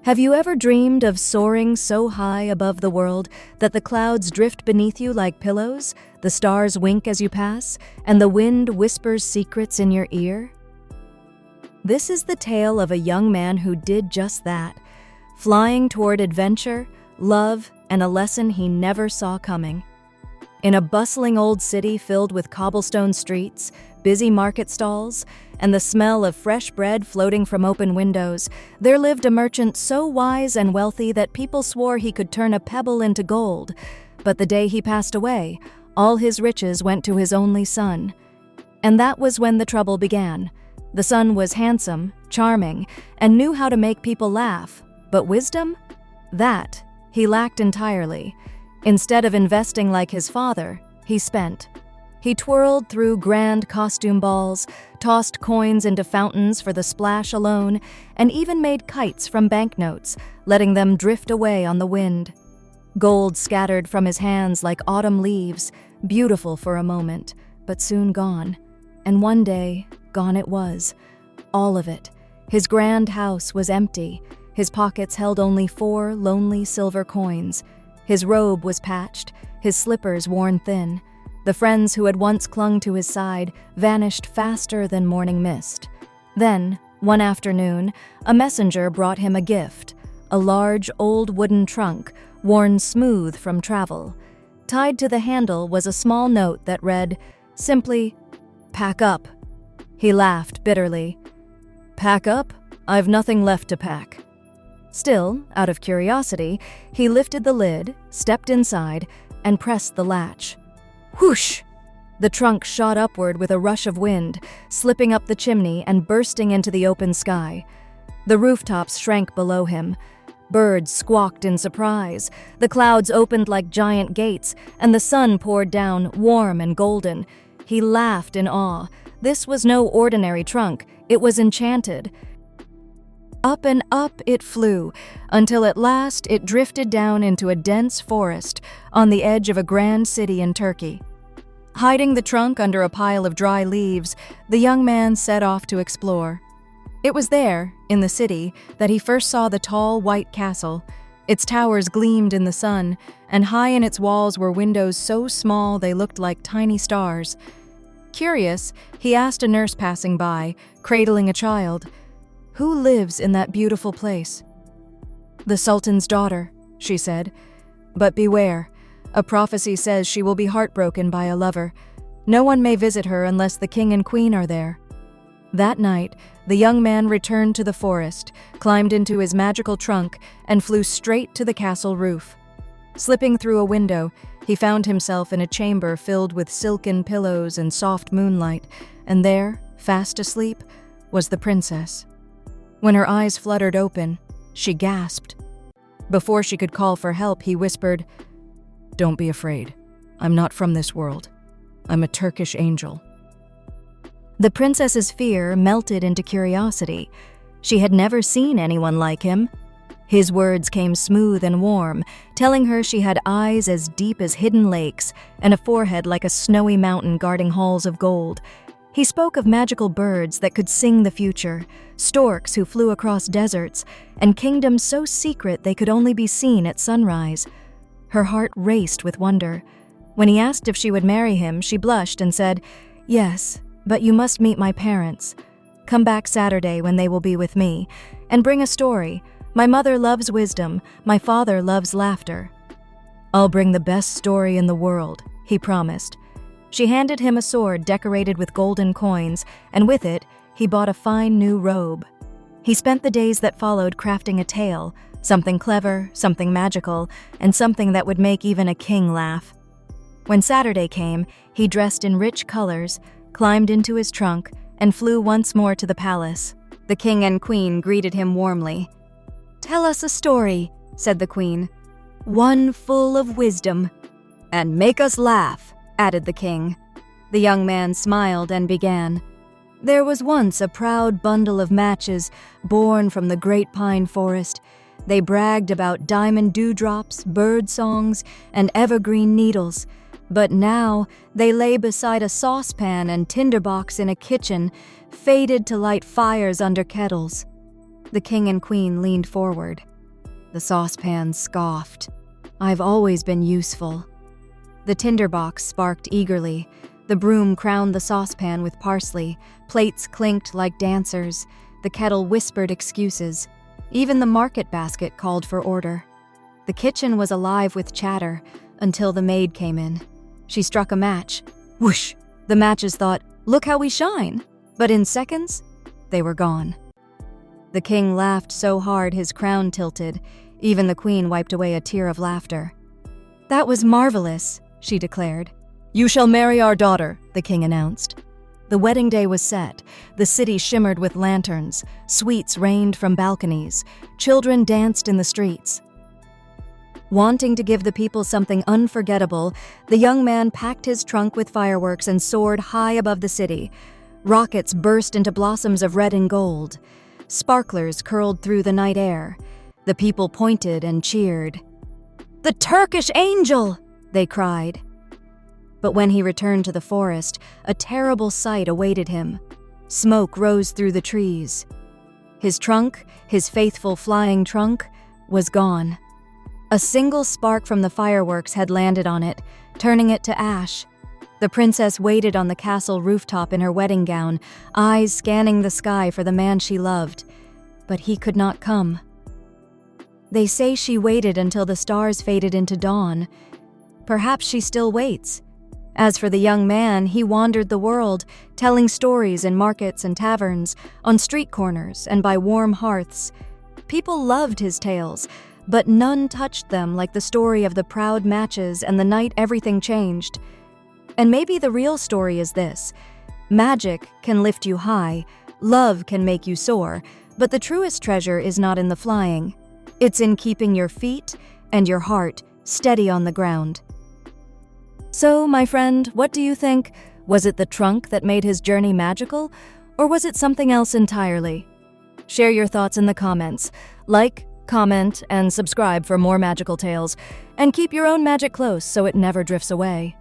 Have you ever dreamed of soaring so high above the world that the clouds drift beneath you like pillows, the stars wink as you pass, and the wind whispers secrets in your ear? This is the tale of a young man who did just that, flying toward adventure, love, and a lesson he never saw coming. In a bustling old city filled with cobblestone streets, busy market stalls, and the smell of fresh bread floating from open windows, there lived a merchant so wise and wealthy that people swore he could turn a pebble into gold. But the day he passed away, all his riches went to his only son. And that was when the trouble began. The son was handsome, charming, and knew how to make people laugh. But wisdom? That he lacked entirely. Instead of investing like his father, he spent. He twirled through grand costume balls, tossed coins into fountains for the splash alone, and even made kites from banknotes, letting them drift away on the wind. Gold scattered from his hands like autumn leaves, beautiful for a moment, but soon gone. And one day, gone it was. All of it. His grand house was empty. His pockets held only 4 lonely silver coins. His robe was patched, his slippers worn thin. The friends who had once clung to his side vanished faster than morning mist. Then, one afternoon, a messenger brought him a gift, a large old wooden trunk, worn smooth from travel. Tied to the handle was a small note that read, simply, "Pack up." He laughed bitterly. "Pack up? I've nothing left to pack." Still, out of curiosity, he lifted the lid, stepped inside, and pressed the latch. Whoosh! The trunk shot upward with a rush of wind, slipping up the chimney and bursting into the open sky. The rooftops shrank below him. Birds squawked in surprise. The clouds opened like giant gates, and the sun poured down, warm and golden. He laughed in awe. This was no ordinary trunk. It was enchanted. Up and up it flew, until at last it drifted down into a dense forest on the edge of a grand city in Turkey. Hiding the trunk under a pile of dry leaves, the young man set off to explore. It was there, in the city, that he first saw the tall white castle. Its towers gleamed in the sun, and high in its walls were windows so small they looked like tiny stars. Curious, he asked a nurse passing by, cradling a child, "Who lives in that beautiful place?" "The Sultan's daughter," she said. "But beware. A prophecy says she will be heartbroken by a lover. No one may visit her unless the king and queen are there." That night, the young man returned to the forest, climbed into his magical trunk, and flew straight to the castle roof. Slipping through a window, he found himself in a chamber filled with silken pillows and soft moonlight, and there, fast asleep, was the princess. When her eyes fluttered open, she gasped. Before she could call for help, he whispered, "Don't be afraid. I'm not from this world. I'm a Turkish angel." The princess's fear melted into curiosity. She had never seen anyone like him. His words came smooth and warm, telling her she had eyes as deep as hidden lakes and a forehead like a snowy mountain guarding halls of gold. He spoke of magical birds that could sing the future, storks who flew across deserts, and kingdoms so secret they could only be seen at sunrise. Her heart raced with wonder. When he asked if she would marry him, she blushed and said, "Yes, but you must meet my parents. Come back Saturday when they will be with me, and bring a story. My mother loves wisdom, my father loves laughter." "I'll bring the best story in the world," he promised. She handed him a sword decorated with golden coins, and with it, he bought a fine new robe. He spent the days that followed crafting a tale, something clever, something magical, and something that would make even a king laugh. When Saturday came, he dressed in rich colors, climbed into his trunk, and flew once more to the palace. The king and queen greeted him warmly. "Tell us a story," said the queen. "One full of wisdom." "And make us laugh," added the king. The young man smiled and began. "There was once a proud bundle of matches born from the great pine forest. They bragged about diamond dewdrops, bird songs, and evergreen needles. But now they lay beside a saucepan and tinderbox in a kitchen, fated to light fires under kettles." The king and queen leaned forward. The saucepan scoffed. "I've always been useful." The tinderbox sparked eagerly. The broom crowned the saucepan with parsley. Plates clinked like dancers. The kettle whispered excuses. Even the market basket called for order. The kitchen was alive with chatter until the maid came in. She struck a match. Whoosh! The matches thought, "Look how we shine!" But in seconds, they were gone. The king laughed so hard his crown tilted. Even the queen wiped away a tear of laughter. "That was marvelous," she declared. "You shall marry our daughter," the king announced. The wedding day was set. The city shimmered with lanterns. Sweets rained from balconies. Children danced in the streets. Wanting to give the people something unforgettable, the young man packed his trunk with fireworks and soared high above the city. Rockets burst into blossoms of red and gold. Sparklers curled through the night air. The people pointed and cheered. "The Turkish angel!" they cried. But when he returned to the forest, a terrible sight awaited him. Smoke rose through the trees. His trunk, his faithful flying trunk, was gone. A single spark from the fireworks had landed on it, turning it to ash. The princess waited on the castle rooftop in her wedding gown, eyes scanning the sky for the man she loved. But he could not come. They say she waited until the stars faded into dawn. Perhaps she still waits. As for the young man, he wandered the world, telling stories in markets and taverns, on street corners and by warm hearths. People loved his tales, but none touched them like the story of the proud matches and the night everything changed. And maybe the real story is this: magic can lift you high, love can make you soar, but the truest treasure is not in the flying. It's in keeping your feet and your heart steady on the ground. So, my friend, what do you think? Was it the trunk that made his journey magical, or was it something else entirely? Share your thoughts in the comments. Like, comment, and subscribe for more magical tales, and keep your own magic close so it never drifts away.